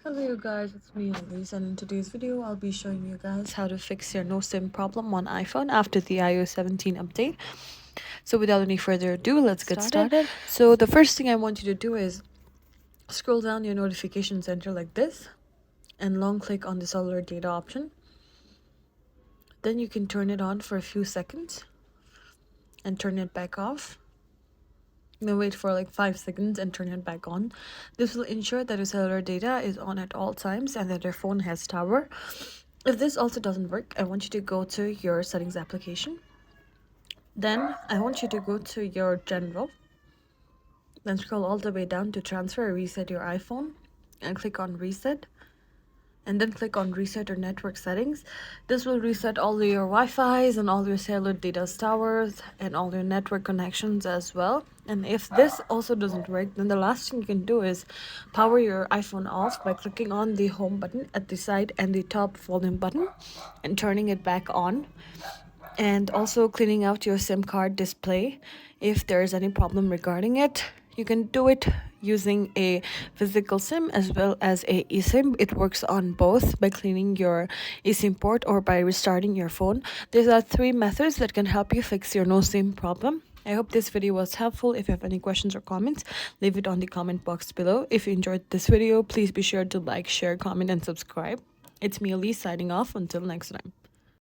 Hello you guys, it's me Elise, and in today's video I'll be showing you guys how to fix your no SIM problem on iPhone after the iOS 17 update. So without any further ado, let's get started. So the first thing I want you to do is scroll down your notification center like this and long click on the cellular data option. Then you can turn it on for a few seconds and turn it back off. Then wait for like 5 seconds and turn it back on. This will ensure that your cellular data is on at all times and that your phone has tower. If this also doesn't work, I want you to go to your settings application. Then I want you to go to your general. Then scroll all the way down to transfer or reset your iPhone and click on reset. And then click on reset or network settings. This will reset all your Wi-Fi's and all your cellular data towers and all your network connections as well. And if this also doesn't work, then the last thing you can do is power your iPhone off by clicking on the home button at the side and the top volume button and turning it back on. And also cleaning out your SIM card display if there is any problem regarding it. You can do it using a physical SIM as well as a eSIM. It works on both by cleaning your eSIM port or by restarting your phone. These are 3 methods that can help you fix your no SIM problem. I hope this video was helpful. If you have any questions or comments, leave it on the comment box below. If you enjoyed this video, please be sure to like, share, comment, and subscribe. It's me, Elise, signing off. Until next time.